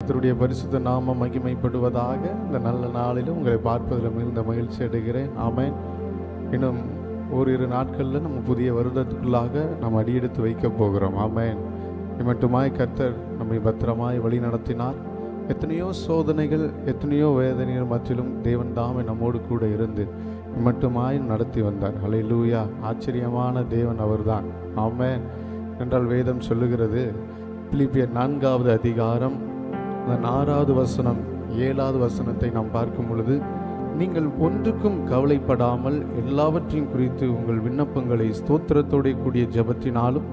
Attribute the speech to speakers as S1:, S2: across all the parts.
S1: கர்த்தருடைய பரிசுத்த நாமம் மகிமைப்படுவதாக. இந்த நல்ல நாளிலும் உங்களை பார்ப்பதில் மிகுந்த மகிழ்ச்சி அடைகிறேன். ஆமென். இன்னும் ஓரிரு நாட்களில் நம்ம புதிய வருடத்துக்குள்ளாக நாம் அடியெடுத்து வைக்க போகிறோம். ஆமென். இம்மட்டுமாய் கர்த்தர் நம்மை பத்திரமாய் வழி நடத்தினார். எத்தனையோ சோதனைகள், எத்தனையோ வேதனைகள் மத்தியிலும் தேவன் தாமே நம்மோடு கூட இருந்து இம்மட்டுமாய் நடத்தி வந்தார். ஹல்லேலூயா. ஆச்சரியமான தேவன் அவர்தான். ஆமென். என்றால் வேதம் சொல்லுகிறது, பிலிப்பியர் 4வது அதிகாரம் 6வது வசனம் 7வது வசனத்தை நாம் பார்க்கும் பொழுது, நீங்கள் ஒன்றுக்கும் கவலைப்படாமல் எல்லாவற்றையும் குறித்து உங்கள் விண்ணப்பங்களை ஸ்தோத்திரத்தோட கூடிய ஜெபத்தினாலும்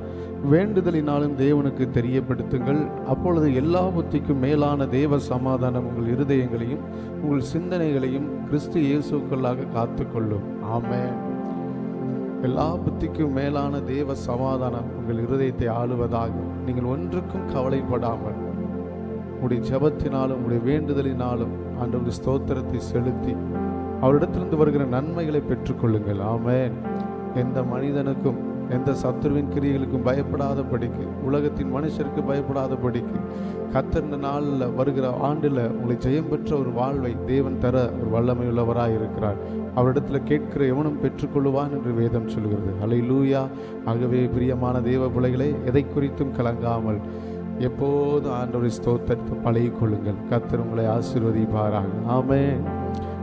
S1: வேண்டுதலினாலும் தேவனுக்கு தெரியப்படுத்துங்கள். அப்பொழுது எல்லா புத்திக்கும் மேலான தேவ சமாதானம் உங்கள் இருதயங்களையும் உங்கள் சிந்தனைகளையும் கிறிஸ்து இயேசுக்குள்ளாக காத்துக்கொள்ளும். ஆமென். எல்லா புத்திக்கும் மேலான தேவ சமாதானம் உங்கள் இருதயத்தை ஆளுவதாக. நீங்கள் ஒன்றுக்கும் கவலைப்படாமல் உங்களுடைய ஜெபத்தினாலும் உங்களுடைய வேண்டுதலினாலும் ஆண்டவருடைய ஸ்தோத்திரத்தை செலுத்தி அவரிடத்திலிருந்து வருகிற நன்மைகளை பெற்றுக்கொள்ளுங்கள். ஆமென். எந்த மனிதனுக்கும் எந்த சத்துருவின் கிரியைகளுக்கும் பயப்படாதபடிக்கு, உலகத்தின் மனுஷருக்கு பயப்படாதபடிக்கு கர்த்தர் இந்த நாளில் வருகிற ஆண்டில் உங்களை ஜெயம் பெற்ற ஒரு வாழ்வை தேவன் தர ஒரு வல்லமை உள்ளவராய் இருக்கிறார். அவரிடத்தில் கேட்கிற எவனும் பெற்றுக்கொள்ளுவான் என்று வேதம் சொல்கிறது. ஹல்லேலூயா. ஆகவே பிரியமான தேவ பிள்ளைகளே, எதை குறித்தும் கலங்காமல் எப்போதும் ஆண்டவரை ஸ்தோத்திரத்தை பழகிக்கொள்ளுங்கள். கர்த்தர் உங்களை ஆசீர்வதிப்பாராக. ஆமென்.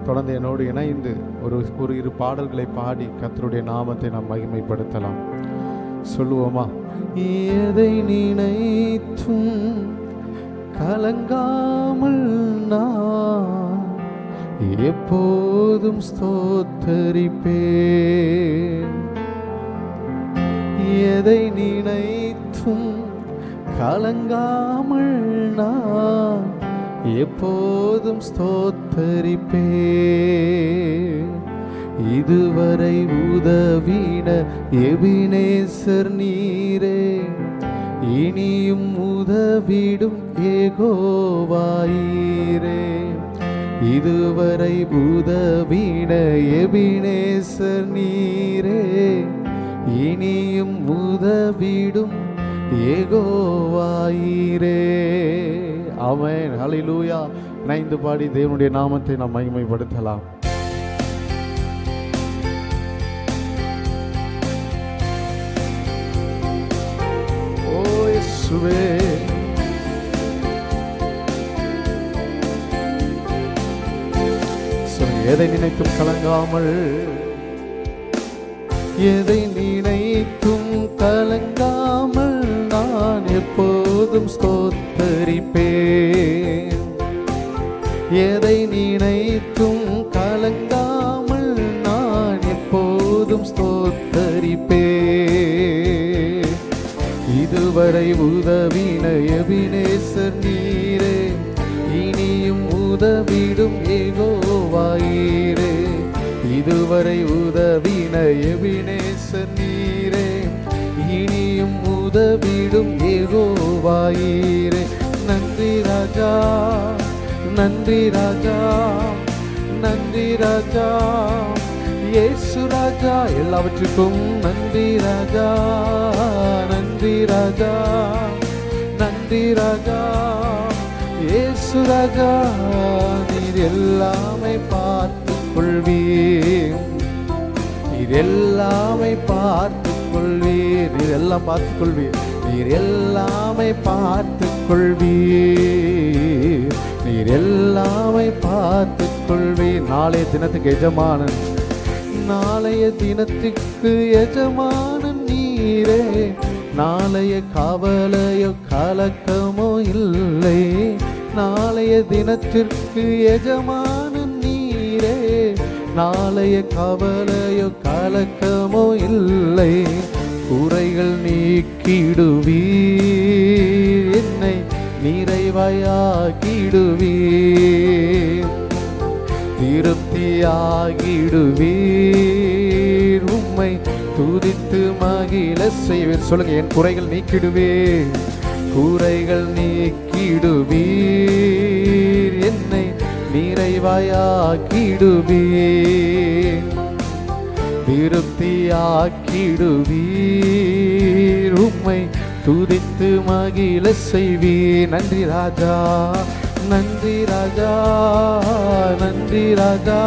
S1: தொடர்ந்து என்னோடு இணைந்து ஒரு இரு பாடல்களை பாடி கர்த்தருடைய நாமத்தை நாம் மகிமைப்படுத்தலாம். சொல்லுவோமா? எதை நினைத்தும் கலங்காமல் நான் எப்போதும் ஸ்தோத்தரிப்பேன். எதை நினைத்தும் கலங்காமல் நான் எப்போதும் ஸ்தோத்தரிப்பேன். இதுவரை உதவின எபினேசர் நீரே, இனியும் உதவிடும் யெகோவாயீரே. இதுவரை உதவின எபினேசர் நீரே, இனியும் உதவிடும் யெகோவாயீரே. ஆமென். ஹல்லேலூயா. இணைந்து பாடி தேவனுடைய நாமத்தை நாம் மகிமைப்படுத்தலாம். ஓ இயேசுவே, எதை நினைத்தும் கலங்காமல், எதை நினைத்தும் கலங்காமல் நான் எப்போதும் ஸ்தோத்தரிப்பேன். எதை நினைத்தும் கலங்காமல் நான் எப்போதும் ஸ்தோத்தரிப்பேன். இதுவரை உதவின எபினேசர் நீரே, இனியும் உதவிடும் யெகோவாயீரே. இதுவரை உதவின எபினேசர் நீரே, இனியும் உதவிடும் யெகோவாயீரே. நன்றி ராஜா, நன்றி ராஜா, நன்றி ராஜா, இயேசு ராஜா. எல்லாவற்றுக்கும் நன்றி ராஜா, நன்றி ராஜா, நன்றி ராஜா, இயேசு ராஜா. நீர் எல்லாமே பார்த்து கொள்வீர், நீர் எல்லாமே பார்த்து கொள்வீர், நீர் எல்லாம் பார்த்து கொள்வீர், நீர் எல்லாமே பார்த்து கொள்வீர், நீர் எல்லாமே பார்த்து கொள்வீர். நாளைய தினத்துக்கு எஜமானன், நாளைய தினத்துக்கு எஜமானன் நீரே. நாளைய கவலையோ கலக்கமோ இல்லை, நாளைய தினத்திற்கு எஜமானன் நீரே. நாளைய கவலையோ கலக்கமோ இல்லை. குறைகள் நீக்கிடுவீர், என்னை நிறைவாயாக்கிடுவீர், திருப்தியாகிடுவீர், உம்மை துதித்து மகிழ செய்வீர். சொல்லுங்க, என் குறைகள் நீக்கிடுவீர், குறைகள் நீக்கிடுவீர், என்னை நிறைவாயாக்கிடுவீர், திருப்தியாக்கிடுவீர், உம்மை துதித்து மகிழ செய்வி. நன்றி ராஜா, நன்றி ராஜா, நன்றி ராஜா,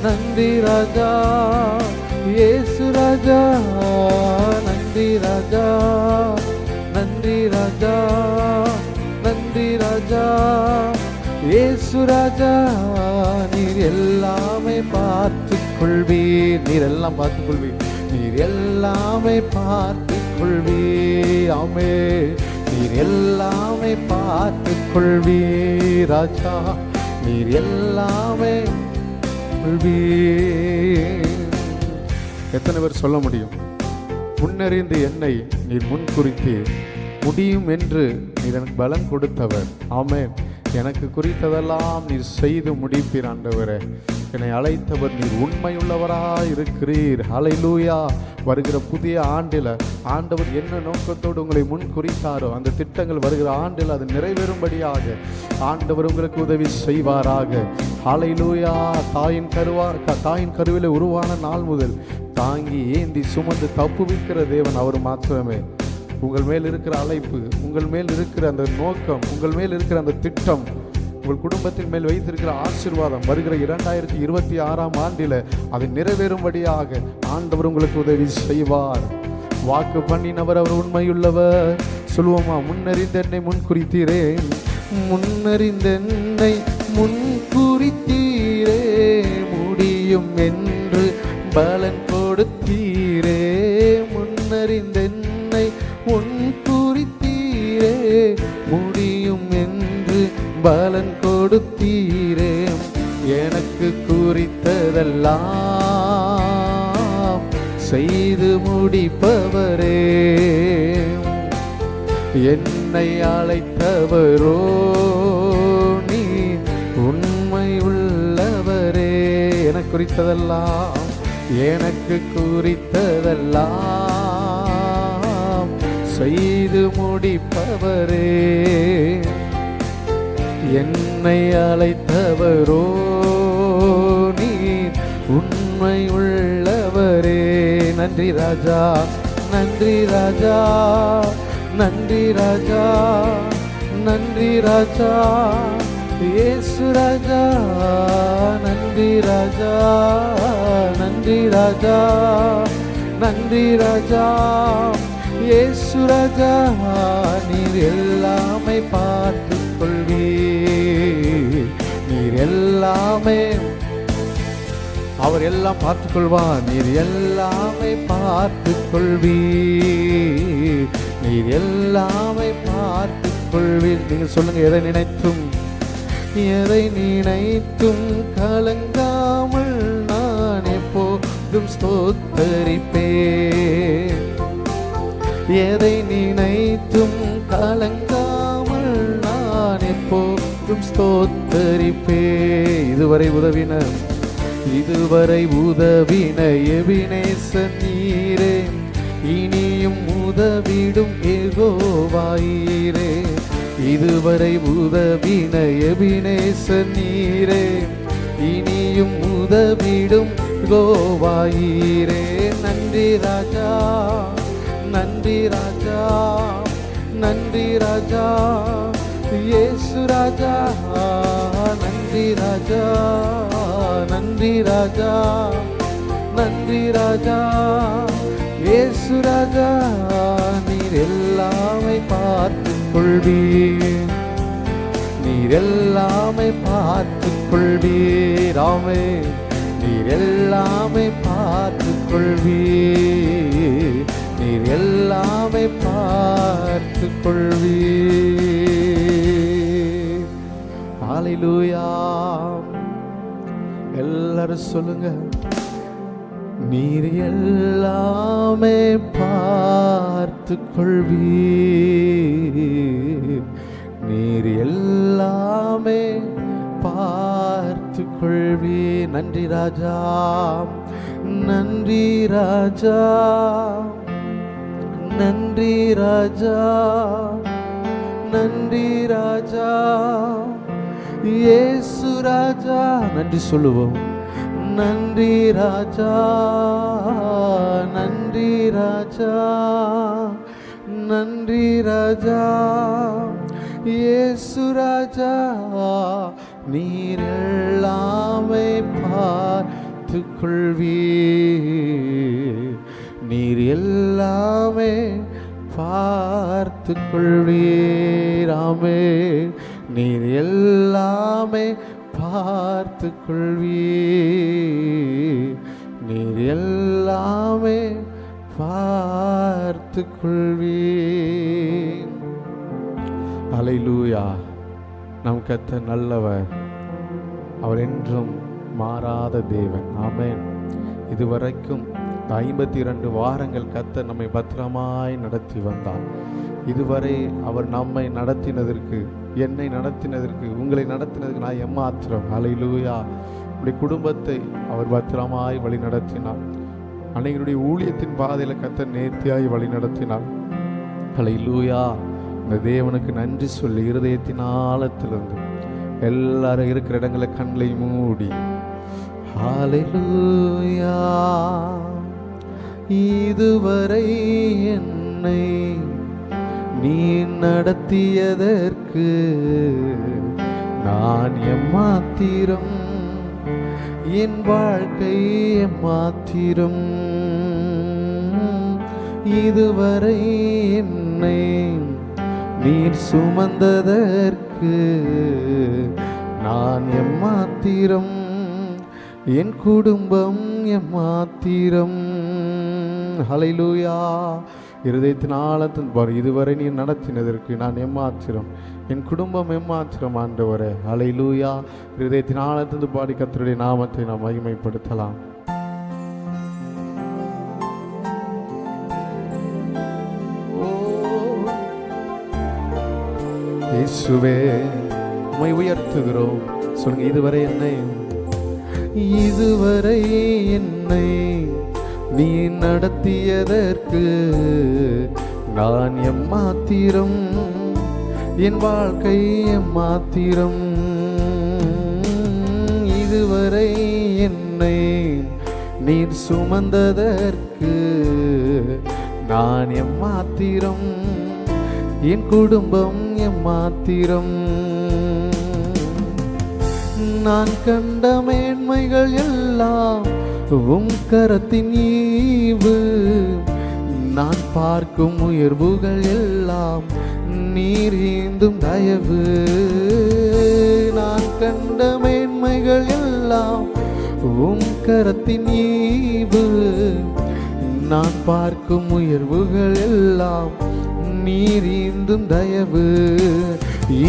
S1: நன்றி ராஜா, இயேசு ராஜா. நன்றி ராஜா, நன்றி ராஜா, நன்றி ராஜா, இயேசு ராஜா. நீர் எல்லாமே பார்த்துக் கொள்வீர், நீர் எல்லாம் பார்த்துக் கொள்வீர், நீர் எல்லாமே பார்த்துக் கொள்வீர். ஆமே, நீர் எல்லாமே பார்த்துக் கொள்வீர் ராஜா, நீர் எல்லாமே கொள்வீர். எத்தனை பேர் சொல்ல முடியும்? முன்னறிந்து என்னை நீர் முன்குறித்து முடியும் என்று நீர் எனக்கு பலன் கொடுத்தவர். ஆமென். எனக்கு குறித்ததெல்லாம் நீர் செய்து முடிப்பீர் ஆண்டவரே. என்னை அழைத்தவர் நீர் உண்மையுள்ளவராய் இருக்கிறீர். ஹல்லேலூயா. வருகிற புதிய ஆண்டில் ஆண்டவர் என்ன நோக்கத்தோடு உங்களை முன் குறித்தாரோ அந்த திட்டங்கள் வருகிற ஆண்டில் அது நிறைவேறும்படியாக ஆண்டவர் உங்களுக்கு உதவி செய்வாராக. ஹல்லேலூயா. தாயின் கருவிலே உருவான நாள் முதல் தாங்கி ஏந்தி சுமந்து தப்புவிக்கிற தேவன் அவர் மாத்திரமே. உங்கள் மேல் இருக்கிற அழைப்பு, உங்கள் மேல் இருக்கிற அந்த நோக்கம், உங்கள் மேல் இருக்கிற அந்த திட்டம், உங்கள் குடும்பத்தின் மேல் வைத்திருக்கிற ஆசீர்வாதம் வருகிற 2026ஆம் ஆண்டில் அது நிறைவேறும்படியாக ஆண்டவர் உங்களுக்கு உதவி செய்வார். வாக்கு பண்ணினவர் அவர் உண்மையுள்ளவர். சொல்லுவோமா? முன்னறிந்தென்னை முன்குறித்தீரே, முன்னறிந்தென்னை முன்குறித்தீரே, முடியும் என்று பலன் கொடுத்தீரே. முன்னறிந்தென்னை முன்குறித்தீரே, முடியும் என்று பலன் கொடுத்தீரே. எனக்கு குறித்ததெல்லாம் செய்து முடிப்பவரே, என்னை அழைத்தவரோ நீ உண்மை உள்ளவரே. எனக்கு குறித்ததெல்லாம், எனக்கு குறித்ததெல்லாம் செய்து முடிப்பவரே, என்னை அழைத்தவரோ நீ உண்மை உள்ளவரே. நன்றி ராஜா, நன்றி ராஜா, நன்றி ராஜா, நன்றி ராஜா, இயேசு ராஜா. நன்றி ராஜா, நன்றி ராஜா, நன்றி ராஜா, இயேசு ராஜா. நீர் எல்லாமே பார்த்துக் கொள்வீர், நீர் எல்லாமே, அவர் எல்லாம் பார்த்துக் கொள்வார். நீர் எல்லாமே பார்த்துக் கொள்வீர், நீர் எல்லாமே பார்த்துக் கொள்வீர். நீங்க சொல்லுங்க, எதை நினைத்தும், எதை நினைத்தும் கலங்காமல் நான் எப்போதும் ஸ்தோத்தரிப்பேன். எதை நினைத்தும் கலங்காமல் நான் எப்போதும் ஸ்தோத்தரிப்பேன். இதுவரை உதவின, இதுவரை உதவின எபினேசர் நீரே, இனியும் உதவிடும் யெகோவாயீரே. இதுவரை உதவின எபினேசர் நீரே, இனியும் உதவிடும் யெகோவாயீரே. நன்றி ராஜா, நன்றி ராஜா, நன்றி ராஜா, இயேசு ராஜா. நன்றி ராஜா, நன்றி ராஜா, நன்றி ராஜா, இயேசு ராஜா. நீர் எல்லாமே பார்த்துக் கொள்வீர், நீர் எல்லாமே பார்த்துக் கொள்வீர். ஆமே, நீர் எல்லாமே பார்த்துக் கொள்வீர், நீர் எல்லாமே பார்த்துக் கொள்வீர். ஹல்லேலூயா. எல்லாரும் சொல்லுங்க, நீர் எல்லாமே பார்த்துக் கொள்வீர், நீர் எல்லாமே பார்த்துக் கொள்வீர். நன்றி ராஜா, நன்றி ராஜா, நன்றி ராஜா, நன்றி ராஜா, இயேசு ராஜா. நன்றி சொல்லுவோம். நன்றி ராஜா, நன்றி ராஜா, நன்றி ராஜா இயேசு ராஜா, நீர் எல்லாமே பார்த்துக் கொள்வீர், நீர் எல்லாமே பார்த்துக் கொள்வீர். ஆமென். நீர் எல்லாமே பார்த்துக் கொள்வீர், நீர் எல்லாமே பார்த்துக் கொள்வீர். அல்லேலூயா. நம் கர்த்தர் நல்லவர், அவர் என்றும் மாறாத தேவன். ஆமென். இதுவரைக்கும் 52 வாரங்கள் கர்த்தர் நம்மை பத்திரமாய் நடத்தி வந்தார். இதுவரை அவர் நம்மை நடத்தினதற்கு, என்னை நடத்தினதற்கு, உங்களை நடத்தினதற்கு நான் எம்மாத்திரம். அல்லேலூயா. உடைய குடும்பத்தை அவர் பத்திரமாய் வழி நடத்தினார். அன்னைகளுடைய ஊழியத்தின் பாதையில் கர்த்தர் நேர்த்தியாய் வழி நடத்தினார். அல்லேலூயா. இந்த தேவனுக்கு நன்றி சொல்லி இருதயத்தின் ஆழத்திலிருந்து எல்லாரும் இருக்கிற இடங்களை கண்களை மூடி அல்லேலூயா. இதுவரை என்னை நீ நடத்தியதற்கு நான் எம்மாத்திரம், என் வாழ்க்கை எம்மாத்திரம். இதுவரை என்னை நீர் சுமந்ததற்கு நான் எம்மாத்திரம், என் குடும்பம் எம்மாத்திரம். ஹல்லேலூயா. இருதயத்தின் ஆழத்தின் பார், இதுவரை நீர் நடத்தினதற்கு நான் எம்மாத்திரம், என் குடும்பம் எம்மாத்திரம் ஆண்டவரே. ஹல்லேலூயா. இருதயத்தின் ஆழத்தின் பாடி கர்த்தருடைய நாமத்தை நாம் மகிமைப்படுத்தலாம். இயேசுவே உம்மை உயர்த்துகிறோம். சொல்லுங்க, இதுவரை என்னை, இதுவரை என்னை நீ நடத்தியதற்கு நான் எம்மாத்திரம், என் வாழ்க்கை எம்மாத்திரம். இதுவரை என்னை நீர் சுமந்ததற்கு நான் எம்மாத்திரம், என் குடும்பம் எம்மாத்திரம். நான் கண்ட மேன்மைகள் எல்லாம் உம் கரத்தின் ஈவு, நான் பார்க்கும் உயர்வுகள் எல்லாம் நீர் ஈந்தும் தயவு. நான் கண்ட மேன்மைகள் எல்லாம் உம் கரத்தின் ஈவு, நான் பார்க்கும் உயர்வுகள் எல்லாம் நீர் ஈந்தும் தயவு.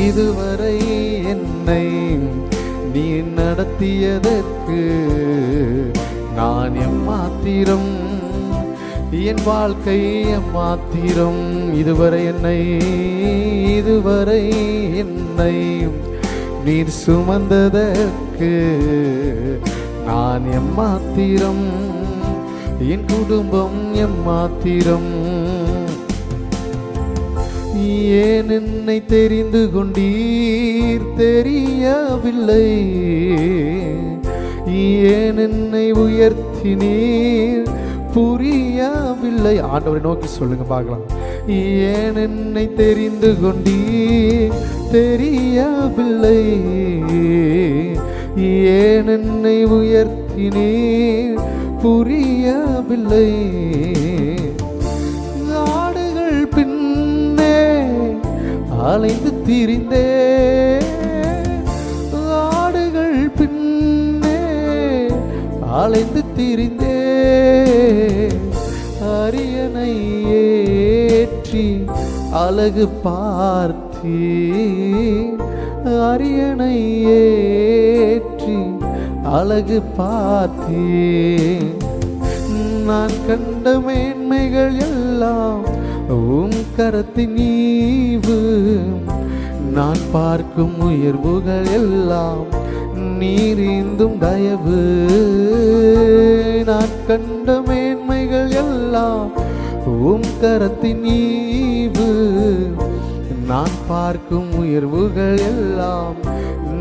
S1: இதுவரை என்னை நீ நடத்தியதற்கு நான் எம்மாத்திரம், என் வாழ்க்கை எம்மாத்திரம். இதுவரை என்னை, இதுவரை என்னை நீர் சுமந்ததற்கு நான் எம்மாத்திரம், என் குடும்பம் எம்மாத்திரம். ஏன் என்னை தெரிந்து கொண்டீர் தெரியவில்லை, ஏன் என்னை உயர்த்தினீர் புரியவில்லை. ஆண்டவரை நோக்கி சொல்லுங்க பார்க்கலாம். ஏன் என்னை தெரிந்து கொண்டீர் தெரியவில்லை, ஏன் என்னை உயர்த்தினீர் புரியவில்லை. ஆடுகள் பின்னே அலைந்து திரிந்தே, ஆடுகள் பின்னே அலைந்து திரிந்தே, அரியணை ஏற்றி அழகு பார்த்தி, அரியணை ஏற்றி அழகு பார்த்தி. நான் கண்ட மேன்மைகள் எல்லாம் உம் கரத்தின் ஈவு, நான் பார்க்கும் உயர்வுகள் எல்லாம் நீர் ஈந்தும் தயவு. நான் கண்ட மேன்மைகள் எல்லாம் உம் கரத்தின் ஈவு, நான் பார்க்கும் உயர்வுகள் எல்லாம்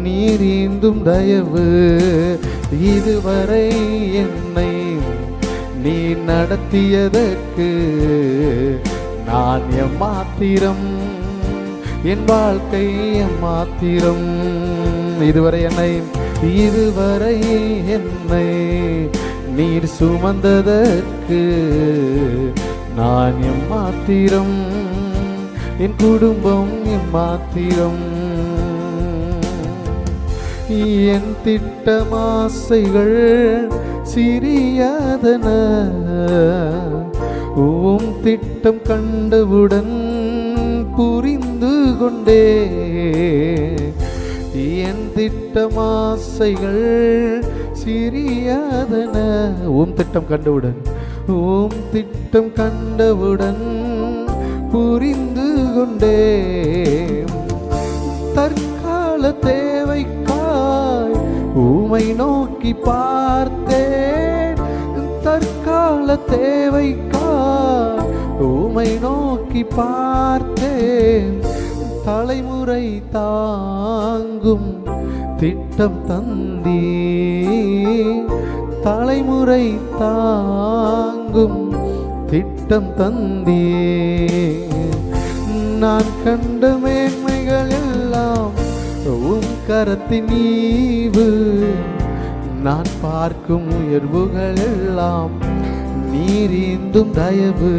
S1: நீர் ஈந்தும் தயவு. இதுவரை என்னை நீ நடத்தியதற்கு நான் எம்மாத்திரம், என் வாழ்க்கை எம்மாத்திரம். இதுவரை என்னை நீர் சுமந்ததற்கு நான் எம்மாத்திரம், என் குடும்பம் எம்மாத்திரம். என் திட்டமாசைகள் சிறியதன, உம் திட்டம் கண்டவுடன் புரிந்து கொண்டே. என் திட்டமாசைகள் சிறியதன, உம் திட்டம் கண்டவுடன் புரிந்து கொண்டே. தற்கால தேவைக்காய் உம்மை நோக்கி பார்த்தேன், தற்கால தேவைக்காய் உம்மை நோக்கி பார்த்தேன். தலைமுறை தாங்கும் திட்டம் தந்தீ, தலைமுறை தாங்கும் திட்டம் தந்தீ. நான் கண்ட மேன்மைகள் எல்லாம் உம் கரத்தின் ஈவு, நான் பார்க்கும் உயர்வுகள் எல்லாம் நீரீந்தும் தயவு.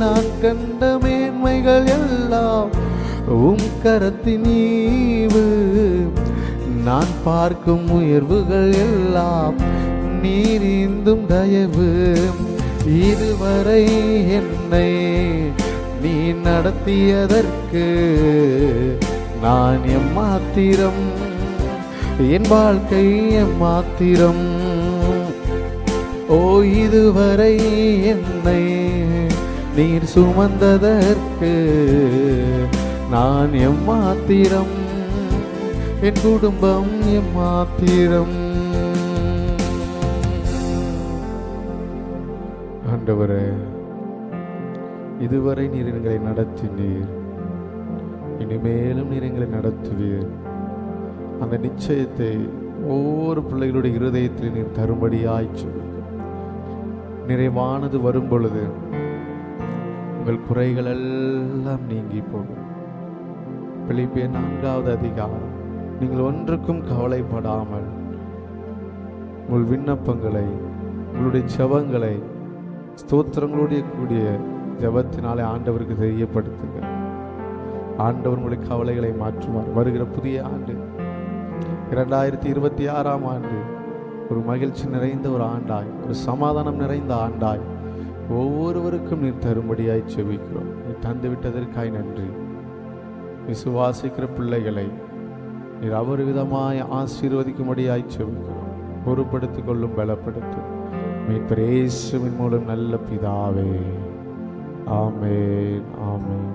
S1: நான் கண்ட மேன்மைகள் எல்லாம் உம் கரத்தின் ஈவு, நான் பார்க்கும் உயர்வுகள் எல்லாம் நீரீந்தும் தயவு. இதுவரை என்னை நீ நடத்தியதற்கு நான் எம்மாத்திரம், என் வாழ்க்கை எம்மாத்திரம். ஓ, இதுவரை என்னை நீர் சுமந்ததற்கு நான் எம்மாத்திரம், என் குடும்பம் எம்மாத்திரம். ஆண்டவரே, இதுவரை நீர் எங்களை நடத்தினீர், இனிமேலும் நீர் எங்களை நடத்துவீர். அந்த நிச்சயத்தை ஒவ்வொரு பிள்ளைகளுடைய இருதயத்தில் நீர் தரும்படியாய் நிறைவானது வரும் பொழுது உங்கள் குறைகள் எல்லாம் நீங்கி போகும். பிலிப்பியர் 4வது அதிகாரம். நீங்கள் ஒன்றுக்கும் கவலைப்படாமல் உங்கள் விண்ணப்பங்களை, உங்களுடைய ஜெபங்களை ஸ்தோத்திரங்களுடைய கூடிய ஜெபத்தினாலே ஆண்டவருக்கு தெரியப்படுத்துங்க. ஆண்டவர் உங்களுடைய கவலைகளை மாற்றுவார். வருகிற புதிய ஆண்டு 2026ஆம் ஆண்டு ஒரு மகிழ்ச்சி நிறைந்த ஒரு ஆண்டாய், ஒரு சமாதானம் நிறைந்த ஆண்டாய் ஒவ்வொருவருக்கும் நீர் தரும்படியாய் செபிக்கிறோம். நீ தந்து விட்டதற்காய் நன்றி. விசுவாசிக்கிற பிள்ளைகளை நீர் அவர் விதமாய் ஆசீர்வதிக்கும்படியாய் செபிக்கிறோம். பொறுப்படுத்திக் கொள்ளும், பலப்படுத்தும். மீட்பர் இயேசுவின் மூலம் நல்ல பிதாவே, ஆமென், ஆமென்.